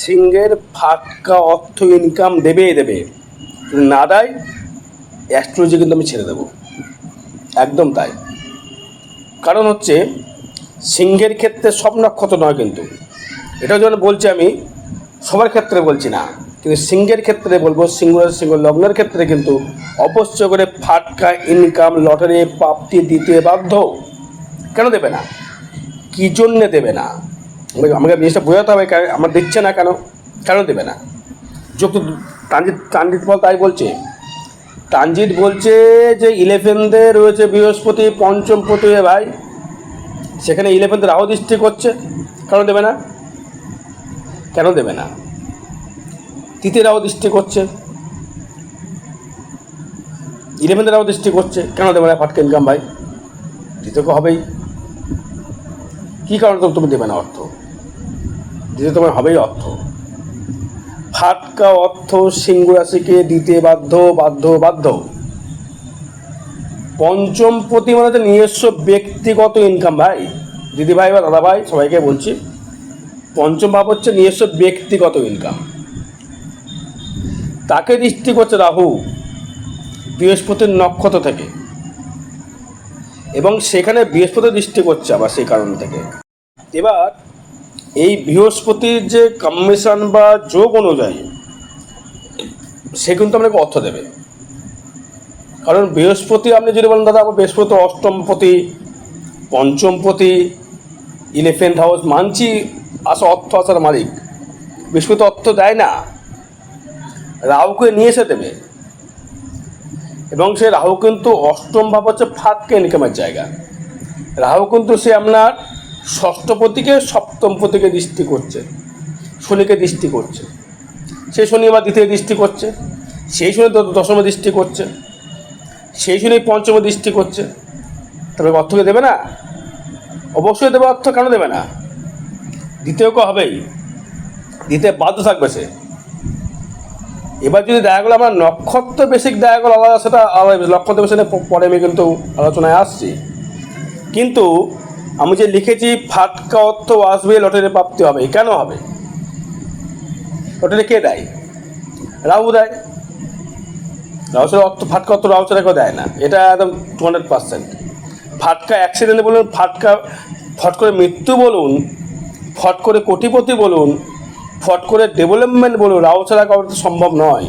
সিংহের ফাটকা অর্থ ইনকাম দেবেই দেবে, যদি না দেয় অ্যাস্ট্রোলজি কিন্তু আমি ছেড়ে দেবো, একদম তাই। কারণ হচ্ছে সিংহের ক্ষেত্রে সব নক্ষত্র নয়, কিন্তু এটাও যেমন বলছি আমি সবার ক্ষেত্রে বলছি না, কিন্তু সিংহের ক্ষেত্রে বলবো, সিংহ লগ্নের ক্ষেত্রে কিন্তু অবশ্যই করে ফাটকা ইনকাম লটারি প্রাপ্তি দিতে বাধ্য। কেন দেবে না? কী জন্যে দেবে না আমাকে জিনিসটা বোঝাতে হবে। আমার দিচ্ছে না কেন, কেন দেবে না? যুক্ত ট্রানজিট ফল তাই বলছে। ট্রানজিট বলছে যে 11th রয়েছে বৃহস্পতি পঞ্চম পতি ভাই, সেখানে 11th রাহু দৃষ্টি করছে, কেন দেবে না? কেন দেবে না? তৃতীয় রাহু দৃষ্টি করছে, 11th রাহু দৃষ্টি করছে, কেন দেবে না? ফাটকা ইনকাম ভাই দিতে তো হবেই। কী কারণে তুমি দেবে না অর্থ? দিতে তোমার হবেই অর্থ। ফাটকা অর্থ সিংহ রাশিকে দিতে বাধ্য বাধ্য বাধ্য। পঞ্চম পতি মানে তো নিজস্ব ব্যক্তিগত ইনকাম ভাই, দিদি ভাই বা দাদা ভাই সবাইকে বলছি, পঞ্চম ভাব হচ্ছে নিজস্ব ব্যক্তিগত ইনকাম। তাকে দৃষ্টি করছে রাহু বৃহস্পতির নক্ষত্র থেকে, এবং সেখানে বৃহস্পতি দৃষ্টি করছে আবার সেই কারণ থেকে। এবার এই বৃহস্পতির যে কম্বিনেশন বা যোগ অনুযায়ী সে কিন্তু আপনাকে অর্থ দেবে। কারণ বৃহস্পতি আপনি যদি বলেন দাদা আমার বৃহস্পতি অষ্টমপতি পঞ্চমপতি 11th হাউস মানছি, অর্থ আসার মালিক, বৃহস্পতি অর্থ দেয় না, রাহুকে নিয়ে এসে দেবে। এবং সে রাহু কিন্তু অষ্টম ভাব হচ্ছে ফাটকা ইনকামের জায়গা। রাহু কিন্তু সে আপনার ষষ্ঠপতিকে সপ্তমপতিকে দৃষ্টি করছে, শনিকে দৃষ্টি করছে, সেই শনি আবার দ্বিতীয় দৃষ্টি করছে, সেই শনি দশমে দৃষ্টি করছে, সেই শনি পঞ্চমে দৃষ্টি করছে। তবে অর্থকে দেবে না? অবশ্যই দেবে অর্থ, কেন দেবে না? দ্বিতীয় হবেই, দিতে বাধ্য থাকবে সে। এবার যদি দেখাগুলো আমার নক্ষত্র বেসিক দেখাগুলো আলাদা, সেটা আলাদা, নক্ষত্র বেসিক পরে আমি কিন্তু আলোচনায় আসছি। কিন্তু আমি যে লিখেছি ফাটকা অর্থ আসবে, লটারি প্রাপ্তি হবে, কেন হবে? লটারি কে দেয়? রাহু দেয়। রাহু ছাড়া অর্থ, ফাটকা অর্থ রাহু ছাড়া কেউ দেয় না, এটা একদম 200%। ফাটকা অ্যাক্সিডেন্ট বলুন, ফাটকা ফট করে মৃত্যু বলুন, ফট করে কোটিপতি বলুন, ফট করে ডেভেলপমেন্ট বলুন, রাহু ছাড়া কারোর তো সম্ভব নয়।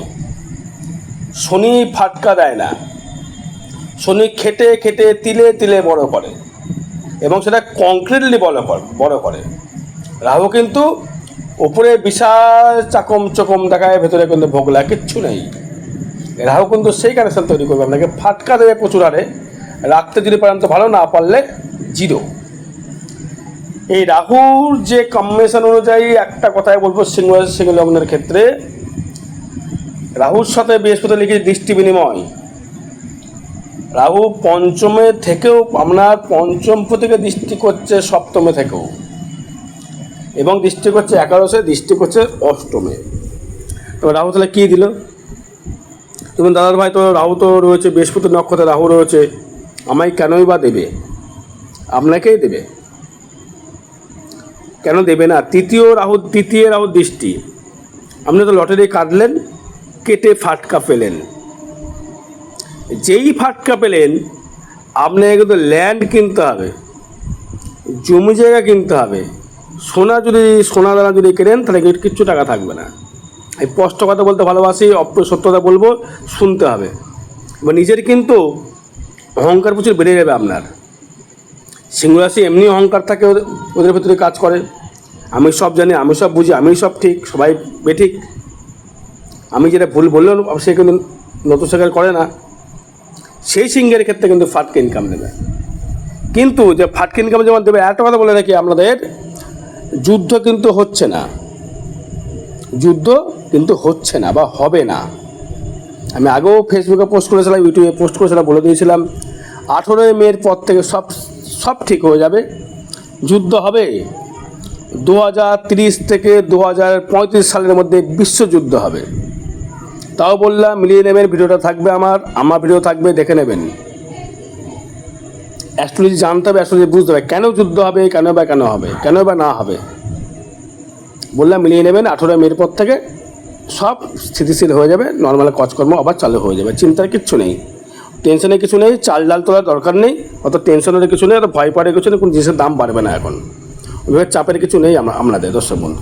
শনি ফাটকা দেয় না, শনি খেটে খেটে তিলে তিলে বড় করে, এবং সেটা কংক্রিটলি বড় করে। রাহু কিন্তু ওপরে বিশাল চাকম চকম দেখায়, ভেতরে কিন্তু ভোগলা কিচ্ছু নেই। রাহু কিন্তু সেই কানেকশন তৈরি করবে, আপনাকে ফাটকা দেবে প্রচুর হারে, রাখতে যদি পারেন তো ভালো, না পারলে জিরো। এই রাহুর যে কম্বিনেশন অনুযায়ী একটা কথাই বলবো, সিংহ লগ্নের ক্ষেত্রে রাহুর সাথে বৃহস্পতি লিখে দৃষ্টি বিনিময়। রাহু পঞ্চমে থেকেও আপনার পঞ্চম থেকে দৃষ্টি করছে সপ্তমে থেকেও, এবং দৃষ্টি করছে একাদশে, দৃষ্টি করছে অষ্টমে। তো রাহু তাহলে কী দিল? তুমি দাদার ভাই তো রাহু তো রয়েছে বৃহস্পতি নক্ষত্রে, রাহু রয়েছে, আমায় কেনই বা দেবে? আপনাকেই দেবে, কেন দেবে না? তৃতীয় রাহুর দৃষ্টি, আপনি তো লটারি কাটলেন, কেটে ফাটকা পেলেন, যেই ফাটকা পেলেন আপনাকে কিন্তু ল্যান্ড কিনতে হবে, জমি জায়গা কিনতে হবে, সোনা দানা যদি কেনেন তাহলে কিচ্ছু টাকা থাকবে না। এই স্পষ্ট কথা বলতে ভালোবাসি, সত্যতা বলবো, শুনতে হবে। এবার নিজের কিন্তু অহংকার প্রচুর বেড়ে যাবে আপনার। সিংহ রাশি এমনি অহংকার থাকে, ওদের ভেতরে কাজ করে, আমি সব জানি, আমি সব বুঝি, আমি সব ঠিক, সবাই বেঠিক, আমি যেটা ভুল বললেও সে কিন্তু নতুন স্বীকার করে না। সেই সিংহের ক্ষেত্রে কিন্তু ফাটকা ইনকাম দেবে। কিন্তু যে ফাটকা ইনকাম যেমন দেবে, একটা কথা বলে রাখি, আপনাদের যুদ্ধ কিন্তু হচ্ছে না, যুদ্ধ কিন্তু হচ্ছে না বা হবে না। আমি আগেও ফেসবুকে পোস্ট করেছিলাম, ইউটিউবে পোস্ট করেছিলাম, বলে দিয়েছিলাম 18ই মের পর থেকে সব ঠিক হয়ে যাবে, যুদ্ধ হবে। 2030 থেকে 2035 সালের মধ্যে বিশ্বযুদ্ধ হবে। তাও বললাম মিলিয়ে নেবেন, ভিডিওটা থাকবে, আমার ভিডিও থাকবে, দেখে নেবেন। অ্যাস্ট্রোলজি জানতে হবে, অ্যাস্ট্রোলজি বুঝতে হবে কেন যুদ্ধ হবে, কেন বা না হবে। বললাম মিলিয়ে নেবেন। 18 মের পর থেকে সব স্থিতিশীল হয়ে যাবে, নর্মাল কাজকর্ম আবার চালু হয়ে যাবে, চিন্তার কিচ্ছু নেই, টেনশনের কিছু নেই, চাল ডাল তোলার দরকার নেই, অত টেনশনের কিছু নেই, অত ভয় পাওয়ার কিছু নেই, কোনো জিনিসের দাম বাড়বে না এখন, ওইভাবে চাপের কিছু নেই আপনাদের দর্শক বন্ধু।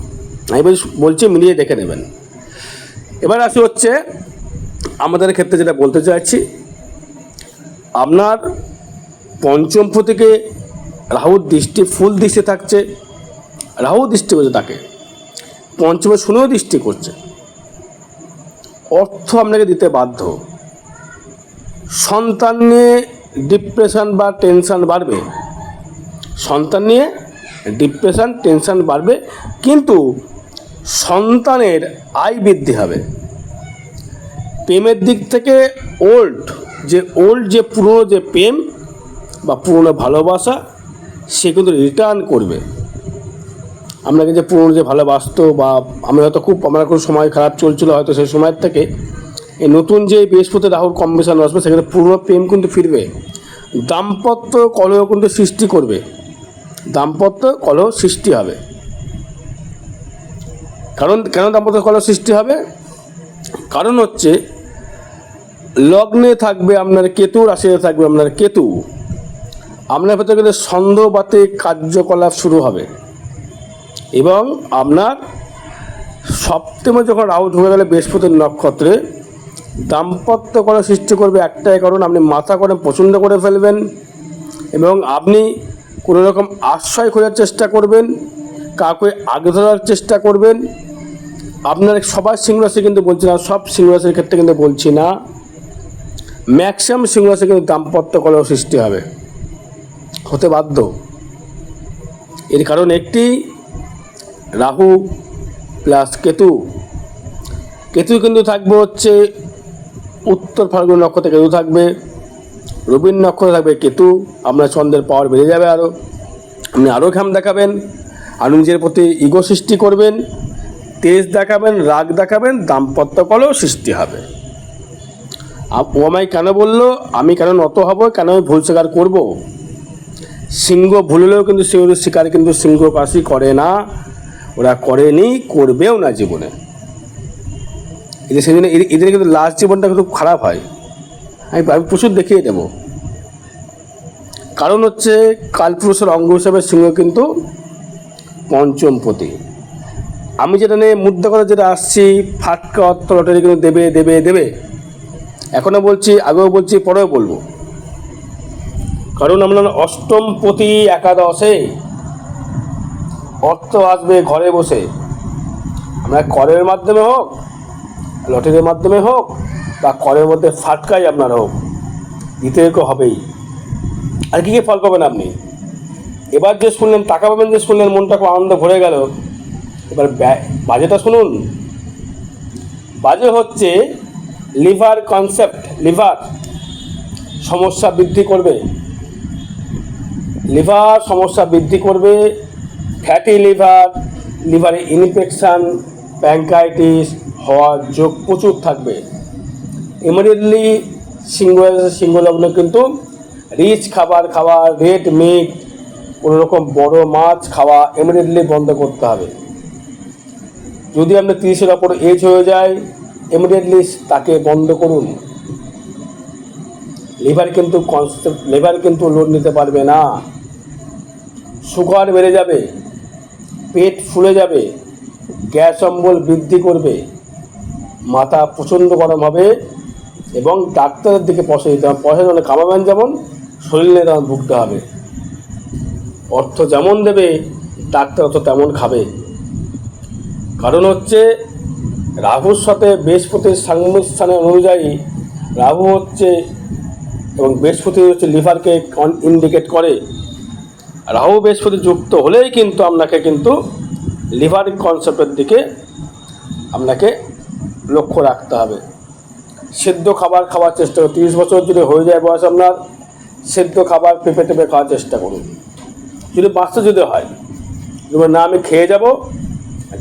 আমি বলছি মিলিয়ে দেখে নেবেন। এবার আসি হচ্ছে আমাদের ক্ষেত্রে যেটা বলতে চাইছি, আপনার পঞ্চম থেকে রাহুর দৃষ্টি ফুল দৃষ্টি থাকছে, রাহু দৃষ্টি করছে তাকে, পঞ্চমে শনিও দৃষ্টি করছে, অর্থ আপনাকে দিতে বাধ্য, সন্তান নিয়ে ডিপ্রেশন বা টেনশন বাড়বে, সন্তান নিয়ে ডিপ্রেশন টেনশন বাড়বে, কিন্তু সন্তানের আয় বৃদ্ধি হবে। প্রেমের দিক থেকে ওল্ড যে পুরনো যে প্রেম বা পুরনো ভালোবাসা সে কিন্তু রিটার্ন করবে। আপনাকে যে পুরনো যে ভালোবাসতো বা আমি হয়তো আমার কোনো সময় খারাপ চলছিল, হয়তো সেই সময়ের থেকে এই নতুন যে বৃহস্পতি রাহুর কম্বিনেশন আসবে সেখানে পুরনো প্রেম কিন্তু ফিরবে, দাম্পত্য কলহ কিন্তু সৃষ্টি করবে, দাম্পত্য কলহ সৃষ্টি হবে। কেন দাম্পত্য কলহ সৃষ্টি হবে? কারণ হচ্ছে লগ্নে থাকবে আপনার কেতু, রাশিতে থাকবে আপনার কেতু, আপনার ভেতরে কিন্তু সন্দেহবাদী কার্যকলাপ শুরু হবে। এবং আপনার সপ্তমে যখন রাহু ঢুকে গেলে বৃহস্পতির নক্ষত্রে দাম্পত্য কলহ সৃষ্টি করবে, একটাই কারণ আপনি মাথা করে পছন্দ করে ফেলবেন এবং আপনি কোনো রকম আশ্রয় খোঁজার চেষ্টা করবেন, কাউকে আগে ধরার চেষ্টা করবেন। আপনার সবার সিংহ রাশি কিন্তু বলছি না, সব সিংহ রাশির ক্ষেত্রে কিন্তু বলছি না, ম্যাক্সিমাম সিংহ রাশি কিন্তু দাম্পত্য কলহ সৃষ্টি হতে বাধ্য। এর কারণ একটি, রাহু প্লাস কেতু কিন্তু থাকবে হচ্ছে উত্তর ফাল্গুন নক্ষত্রে, কেতু থাকবে রবির নক্ষত্রে থাকবে কেতু, আপনার চন্দ্রের পাওয়ার বেড়ে যাবে, আপনি আরও ঘাম দেখাবেন, আর নিজের প্রতি ইগো সৃষ্টি করবেন, তেজ দেখাবেন, রাগ দেখাবেন, দাম্পত্য কলহ সৃষ্টি হবে। ও আমায় কেন বললো, আমি কেন নত হব, কেন আমি ভুল স্বীকার করবো? সিংহ ভুল হলেও কিন্তু সেগুলো স্বীকার কিন্তু সিংহ রাশি করে না, ওরা করেনি, করবেও না জীবনে। সেই জন্য এদের কিন্তু লাস্ট জীবনটা কিন্তু খারাপ হয়, আমি প্রচুর দেখিয়ে দেব। কারণ হচ্ছে কালপুরুষের অঙ্গ হিসাবে সিংহ কিন্তু পঞ্চমপতি। আমি যেটা নিয়ে মুদ্রা করে যেটা আসছি, ফাটকা অর্থ লটারি কিন্তু দেবে, এখনও বলছি, আগেও বলছি, পরেও বলবো। কারণ আমরা অষ্টমপতি একাদশে অর্থ আসবে ঘরে বসে, আমরা করের মাধ্যমে হোক, লটারির মাধ্যমে হোক, বা করের মধ্যে ফাটকাই আপনার হোক, দিতে হবেই। আর কী ফল পাবেন আপনি? এবার যে শুনলেন টাকা পাবেন, যে শুনলেন মনটা খুব আনন্দ ভরে গেল, এবার বাজেটা শুনুন। বাজে হচ্ছে লিভার কনসেপ্ট, লিভার সমস্যা বৃদ্ধি করবে, লিভার সমস্যা বৃদ্ধি করবে, ফ্যাটি লিভারে ইনফেকশান, প্যাঙ্কাইটিস হওয়ার যোগ প্রচুর থাকবে। ইমিডিয়েটলি সিংহলগ্ন কিন্তু রিচ খাবার খাওয়া, রেড মিট, কোনো রকম বড় মাছ খাওয়া ইমিডিয়েটলি বন্ধ করতে হবে। যদি আপনার 30-এর ওপর এজ হয়ে যায়, ইমিডিয়েটলি তাকে বন্ধ করুন। লিভার কিন্তু লোড নিতে পারবে না, সুগার বেড়ে যাবে, পেট ফুলে যাবে, গ্যাস অম্বল বৃদ্ধি করবে, মাথা প্রচণ্ড গরম হবে এবং ডাক্তারের দিকে পয়সা দিতে হবে। পয়সা যেমন কামাবেন, যেমন শরীরে তেমন ভুগতে হবে। অর্থ যেমন দেবে ডাক্তার অত তেমন খাবে। কারণ হচ্ছে রাহুর সাথে বৃহস্পতির সংমিশ্রণে অনুযায়ী, রাহু হচ্ছে এবং বৃহস্পতি হচ্ছে লিভারকে ইন্ডিকেট করে। রাহু বৃহস্পতি যুক্ত হলেই কিন্তু আপনাকে কিন্তু লিভার কনসেপ্টের দিকে আপনাকে লক্ষ্য রাখতে হবে। সেদ্ধ খাবার খাওয়ার চেষ্টা করুন। 30 বছর যদি হয়ে যায় বয়স আপনার, সেদ্ধ খাবার পেঁপে টেপে খাওয়ার চেষ্টা করুন, যদি বাঁচতে যদি হয়। না আমি খেয়ে যাবো,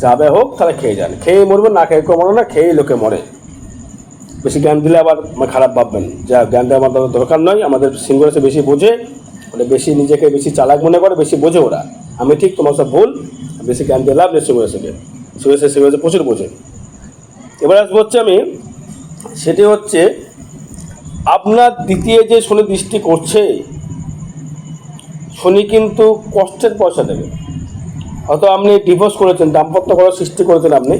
যাবে হোক তাহলে খেয়ে যান, খেয়ে মরবে, না খেয়ে কেউ মরে না, খেয়েই লোকে মরে। বেশি জ্ঞান দিলে আবার খারাপ ভাববেন, যা জ্ঞান দেওয়া আমাদের দরকার নয়। আমাদের সিংহ রাশি বেশি বোঝে, ওরা বেশি নিজেকে বেশি চালাক মনে করে, বেশি বোঝে ওরা। আমি ঠিক, তোমার সব ভুল, বেশি জ্ঞান দিয়ে লাভ নেই সিংহ রাশিকে। সেগুলো প্রচুর বোঝে। এবার আসবো হচ্ছে আমি, সেটি হচ্ছে আপনার দ্বিতীয় যে শনি দৃষ্টি করছে, শনি কিন্তু কষ্টের পয়সা দেবে। হয়তো আপনি ডিভোর্স করেছেন, দাম্পত্য করার সৃষ্টি করেছেন আপনি,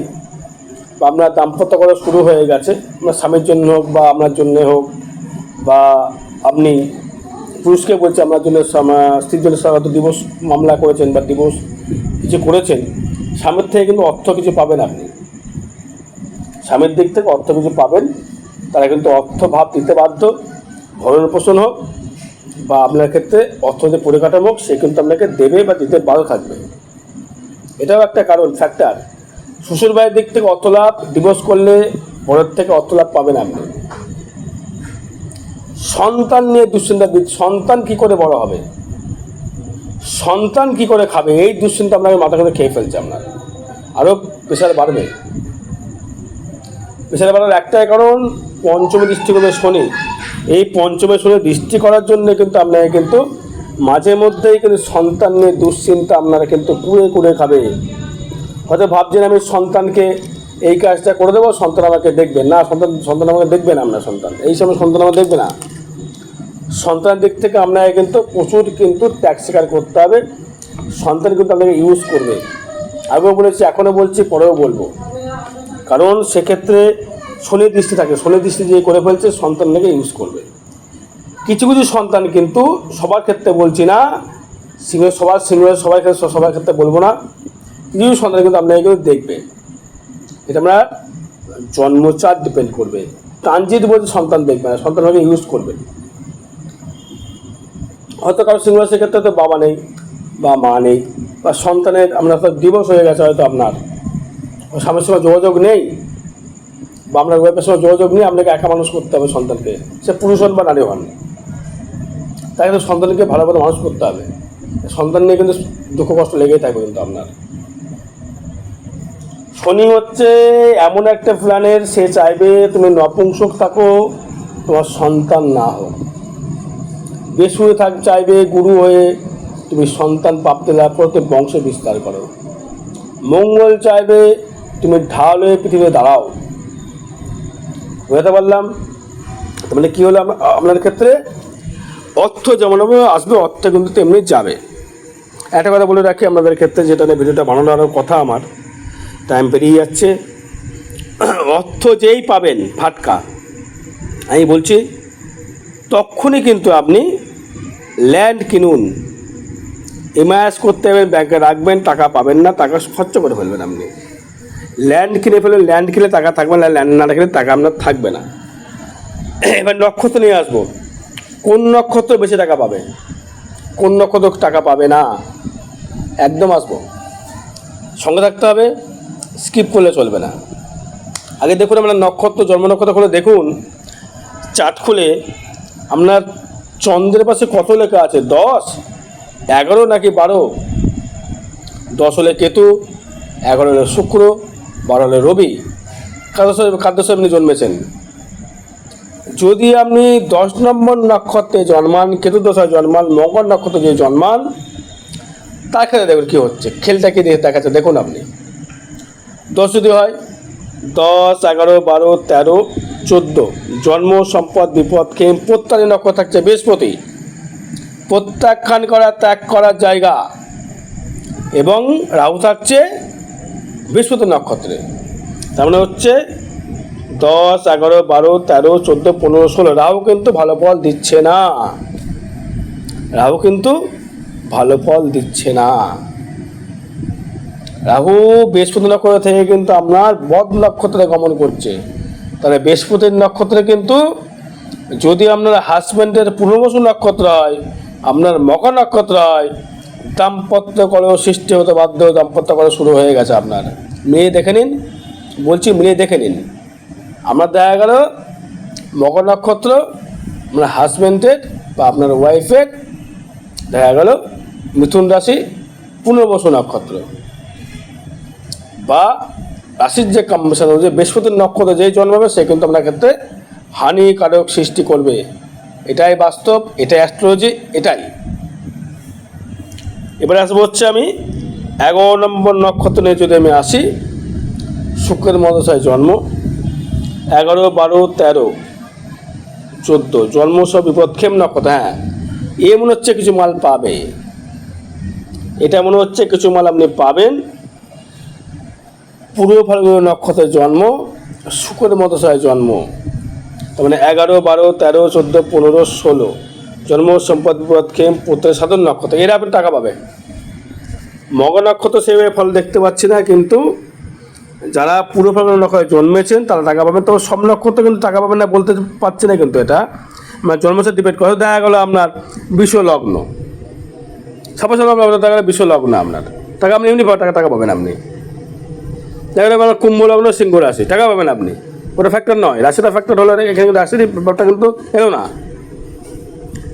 বা আপনার দাম্পত্য করা শুরু হয়ে গেছে, আপনার স্বামীর জন্য হোক বা আপনার জন্য হোক, বা আপনি পুরুষকে বলছে আপনার জন্য স্ত্রীর জন্য হয়তো ডিভোর্স মামলা করেছেন বা ডিভোর্স কিছু করেছেন, স্বামীর থেকে কিন্তু অর্থ কিছু পাবেন আপনি, স্বামীর দিক থেকে অর্থ কিছু পাবেন। তারা কিন্তু অর্থ ভাব দিতে বাধ্য, ভরণ পোষণ হোক বা আপনার ক্ষেত্রে অর্থনৈতিক পরিকাঠামো হোক, সে কিন্তু আপনাকে দেবে বা দিতে বাধ্য থাকবে। এটাও একটা কারণ, ফ্যাক্টর। শ্বশুরবাড়ির দিক থেকে অর্থ লাভ, ডিভোর্স করলে বড়ের থেকে অর্থ লাভ পাবেন আপনি। সন্তান নিয়ে দুশ্চিন্তা, সন্তান কি করে বড় হবে, সন্তান কি করে খাবে, এই দুশ্চিন্তা আপনাকে মাথা করে খেয়ে ফেলছে আপনার। আরও প্রেশার বাড়বে। প্রেশার বাড়ার একটাই কারণ, পঞ্চমী দৃষ্টি করবে শনি। এই পঞ্চমী শনি দৃষ্টি করার জন্য কিন্তু আপনাকে কিন্তু মাঝে মধ্যেই কিন্তু সন্তান নিয়ে দুশ্চিন্তা আপনারা কিন্তু কুড়ে কুড়ে খাবে। হয়তো ভাবছেন আমি সন্তানকে এই কাজটা করে দেবো, সন্তান আমাকে দেখবে না, সন্তান আমাকে দেখবে না, আপনার সন্তান এই সময় সন্তান আমাকে দেখবে না। সন্তানের দিক থেকে আপনাকে কিন্তু প্রচুর কিন্তু ত্যাগ স্বীকার করতে হবে। সন্তান কিন্তু আপনাকে ইউজ করবে, আগেও বলেছি, এখনও বলছি, পরেও বলবো। কারণ সেক্ষেত্রে শনির দৃষ্টি থাকে, শনির দৃষ্টি যে করে ফেলছে, সন্তানকে ইউজ করবে। কিছু কিছু সন্তান কিন্তু, সবার ক্ষেত্রে বলছি না, সবার ক্ষেত্রে বলবো না, কিছু কিছু সন্তান কিন্তু আপনাকে কিন্তু দেখবে। এটা আমরা জন্মচার ডিপেন্ড করবে। ট্রানজিট বলতে সন্তান দেখবে না, সন্তান আমাকে ইউজ করবে। হয়তো কারো সিংহাসের ক্ষেত্রে তো বাবা নেই বা মা নেই, বা সন্তানের আপনার হয়তো ডিভোর্স হয়ে গেছে, হয়তো আপনার স্বামীর সঙ্গে যোগাযোগ নেই, বা আপনার ওয়াইফের সঙ্গে যোগাযোগ নেই, আপনাকে একা মানুষ করতে হবে সন্তানকে, সে পুরুষ হন বা নারী হন। তাই কিন্তু সন্তানকে ভালোভাবে মানুষ করতে হবে। সন্তান নিয়ে কিন্তু দুঃখ কষ্ট লেগেই থাকবে কিন্তু আপনার। শনি হচ্ছে এমন একটা প্ল্যানের, সে চাইবে তুমি নপুংসক থাকো, তোমার সন্তান না হোক। বেসুরে চাইবে গুরু হয়ে তুমি সন্তান প্রাপ্তি লাভ করতে বংশ বিস্তার করো। মঙ্গল চাইবে তুমি ঢাল হয়ে পৃথিবীতে দাঁড়াও। বুঝতে পারলাম? মানে কী হলো, আপনার ক্ষেত্রে অর্থ যেমন আসবে, অর্থ কিন্তু তেমনি যাবে। একটা কথা বলে রাখি আপনাদের ক্ষেত্রে, যেটা নিয়ে ভিডিওটা বানানোর কথা, আমার টাইম পেরিয়ে যাচ্ছে। অর্থ যেই পাবেন ফাটকা, আমি বলছি তখনই কিন্তু আপনি ল্যান্ড কিনুন। এমআইএস করতে হবে, ব্যাংকে রাখবেন, টাকা পাবেন না, টাকা খরচ করে ফেলবেন আপনি। ল্যান্ড কিনে ফেলবেন, ল্যান্ড কিনে টাকা থাকবে না, ল্যান্ড না রাখলে টাকা আপনার থাকবে না। এবার নক্ষত্র নিয়ে আসবো, কোন নক্ষত্র বেশি টাকা পাবে, কোন নক্ষত্র টাকা পাবে না, একদম আসবো, সঙ্গে থাকতে হবে, স্কিপ করলে চলবে না। আগে দেখুন আপনার নক্ষত্র, জন্ম নক্ষত্র খুলে দেখুন, চার্ট খুলে আপনার চন্দ্রের পাশে কত লেখা আছে, 10, 11 নাকি 12? 10 হলে কেতু, 11 হলে শুক্র, 12 হলে রবি। কাদ্যসে আপনি জন্মেছেন। যদি আপনি 10 নম্বর নক্ষত্রে জন্মান, কেতু দশায় জন্মান, মকর নক্ষত্রে যে জন্মান, তার ক্ষেত্রে দেখুন কী হচ্ছে, খেলটা কি দেখাচ্ছে দেখুন আপনি। 10 যদি হয়, 10, 11, 12, 13, 14, জন্ম, সম্পদ, বিপদ, খেম, প্রত্যাদি নক্ষত্র থাকছে বৃহস্পতি, প্রত্যাখ্যান করা, ত্যাগ করার জায়গা। এবং রাহু থাকছে বৃহস্পতি নক্ষত্রে। তার মানে হচ্ছে 10, 11, 12, 13, 14, 15, 16, রাহু কিন্তু ভালো ফল দিচ্ছে না, রাহু কিন্তু ভালো ফল দিচ্ছে না। রাহু বৃহস্পতি নক্ষত্র থেকে কিন্তু আপনার বদ নক্ষত্রে গমন করছে। তাহলে বৃহস্পতির নক্ষত্রে কিন্তু, যদি আপনার হাজব্যান্ডের পূর্ণবসু নক্ষত্র হয়, আপনার মকর নক্ষত্র হয়, দাম্পত্য কলহ সৃষ্টি হতে বাধ্য, দাম্পত্য কলহ শুরু হয়ে গেছে আপনার। মেয়ে দেখে নিন, বলছি মেয়ে দেখে নিন। আপনার দেখা গেল মকর নক্ষত্র, আপনার হাজব্যান্ডের বা আপনার ওয়াইফের দেখা গেল মিথুন রাশি পুনর্বসু নক্ষত্র, বা রাশির যে কম্বিনেশন অনুযায়ী বৃহস্পতির নক্ষত্রে যেই জন্মাবে, সে কিন্তু আপনার ক্ষেত্রে হানিকারক সৃষ্টি করবে। এটাই বাস্তব, এটাই অ্যাস্ট্রোলজি, এটাই। এবারে আসবো হচ্ছে আমি 11 নম্বর নক্ষত্র নিয়ে যদি আমি আসি, শুক্রের মহাদশায় জন্ম, 11, 12, 13, 14 জন্ম সব বিপদক্ষেম নক্ষত্র। হ্যাঁ, এ মনে হচ্ছে কিছু মাল পাবে, এটা মনে হচ্ছে কিছু মাল আপনি পাবেন। পূর্ব ফাল্গুনী নক্ষত্রের জন্ম, শুক্রের মহাদশায় জন্ম, তার মানে 11, 12, 13, 14, 15, 16 জন্ম সম্পদ বিপদক্ষেম পুত্রের সাধন নক্ষত্র, এরা আপনি টাকা পাবে। মগ নক্ষত্র সেভাবে ফল দেখতে পাচ্ছি না, কিন্তু যারা পূর্ব ফাল্গুনী নক্ষত্রে জন্মেছেন তারা টাকা পাবেন। তবে সব নক্ষত্র কিন্তু টাকা পাবেন না বলতে পারছি না, কিন্তু এটা মানে জন্মসাথে ডিপেন্ড করে। দেখা গেলো আপনার বিশ্ব লগ্ন, সাপোজ আপনার দেখা গেলো বিশ্ব লগ্ন, আপনার টাকা আপনি এমনি টাকা পাবেন। আপনি দেখা গেলো আপনার কুম্ভ লগ্ন সিংহ রাশি, টাকা পাবেন আপনি, ওটা ফ্যাক্টর নয়। রাশিটা ফ্যাক্টর হলে এখানে কিন্তু রাশির ব্যাপারটা কিন্তু এলো না।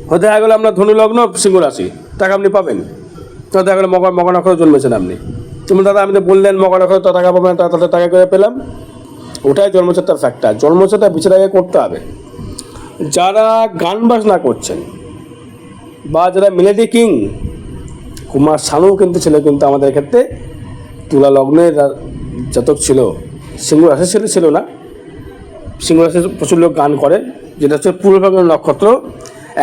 হয়তো দেখা গেলো আপনার ধনু লগ্ন সিংহ রাশি, টাকা আপনি পাবেন। তো দেখা গেলো মগ নক্ষত্রে জন্মেছেন আপনি, তুমি দাদা আপনি বললেন মগ নক্ষত্রে টাকা পাবেন, তাহলে টাকা করে পেলাম। ওটাই জন্মছাত্রার ফ্যাক্টর, জন্মছাত্রা বিচার আগে করতে হবে। যারা গান বাজনা করছেন বা যারা মিলেডি কিং, কুমার শানু কিন্তু ছিল, কিন্তু আমাদের ক্ষেত্রে তুলা লগ্নের জাতক ছিল, সিংহ রাশি ছিল না। সিংহ রাশি প্রচুর লোক গান করে, যেটা হচ্ছে পূর্ব ফাল্গুনী নক্ষত্র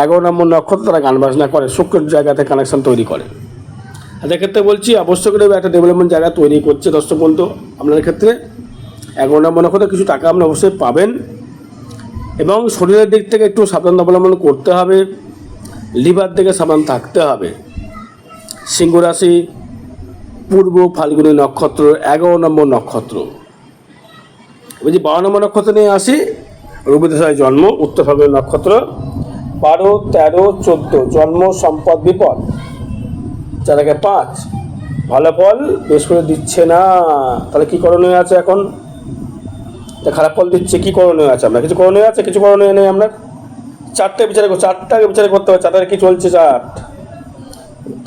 11 নম্বর নক্ষত্র, তারা গান বাজনা করে, শুক্রের জায়গাতে কানেকশন তৈরি করে। তাদের ক্ষেত্রে বলছি অবশ্যই করে একটা ডেভেলপমেন্ট জায়গা তৈরি করছে। দর্শক বন্ধু, আপনাদের ক্ষেত্রে 11 নম্বর নক্ষত্রে কিছু টাকা আপনি অবশ্যই পাবেন, এবং শরীরের দিক থেকে একটু সাবধান অবলম্বন করতে হবে, লিভার থেকে সাবধান থাকতে হবে। সিংহ রাশি পূর্ব ফাল্গুনী নক্ষত্র 11 নম্বর নক্ষত্র। বলছি 12 নম্বর নক্ষত্র নিয়ে আসি। রবিদশায় জন্ম, উত্তর ফাল্গুনী নক্ষত্র, 12, 13, 14 জন্ম সম্পদ বিপদ, 4, 5 ভালো ফল বেশ করে দিচ্ছে না। তাহলে কী করণীয় আছে এখন? খারাপ ফল দিচ্ছে, কী করণীয় আছে আপনার? কিছু করণীয় আছে? কিছু করণীয় নেই আপনার। 4টাকে বিচার করতে হবে। 4টার কি চলছে? 4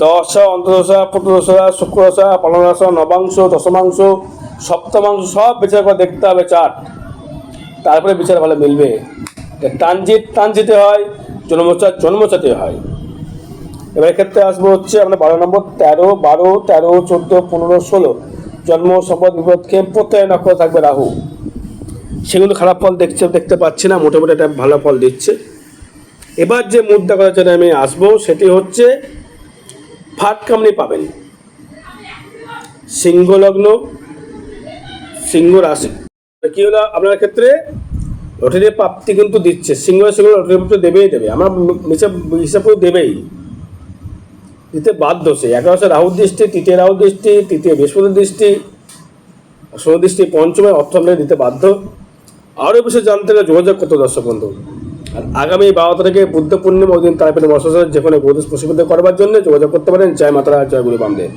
দশা, অন্তর্দশা, পুত্রদশা, শুক্রদশা, পালনদশা, নবাংশ, দশমাংশ, সপ্তমাংশ সব বিচার করে দেখতে হবে 4, তারপরে বিচার ভালো মিলবে। ট্রানজিটে হয়, জন্মচাতে হয়। এবার ক্ষেত্রে আসবো হচ্ছে আমরা 12 নম্বর, 13, 12, 13, 14, 15, 16 জন্ম সম্পদ বিপদক্ষেম প্রত্যয় নক্ষত্র থাকবে রাহু। সেগুলো খারাপ ফল দেখতে পাচ্ছি না, মোটামুটি একটা ভালো ফল দিচ্ছে। এবার যে মুদ্রা করার জন্য আমি আসবো সেটি হচ্ছে ফাট কামড়ি পাবেন। সিংহ লগ্ন, সিংহ রাশি, কি হলো আপনার ক্ষেত্রে লটারির প্রাপ্তি কিন্তু দিচ্ছে। সিংহ লটারি প্রাপ্তি দেবে, আমার হিসাব করে দেবেই, দিতে বাধ্য। সে 11 রাহুর দৃষ্টি, 3 রাহুর দৃষ্টি, 3 বৃহস্পতির দৃষ্টি, সুদৃষ্টি, 5 অর্থ দিতে বাধ্য। আরও বিষয় জানতে গেলে যোগাযোগ করতে দর্শক বন্ধু। আর আগামী 12 তারিখে বুদ্ধ পূর্ণিমা, ওই দিন তারাপীঠে বর্ষা যেখানে গৌরী পশুপতি করবার জন্য যোগাযোগ করতে পারেন। জয় মাতারা, জয় গুরু বামদেব।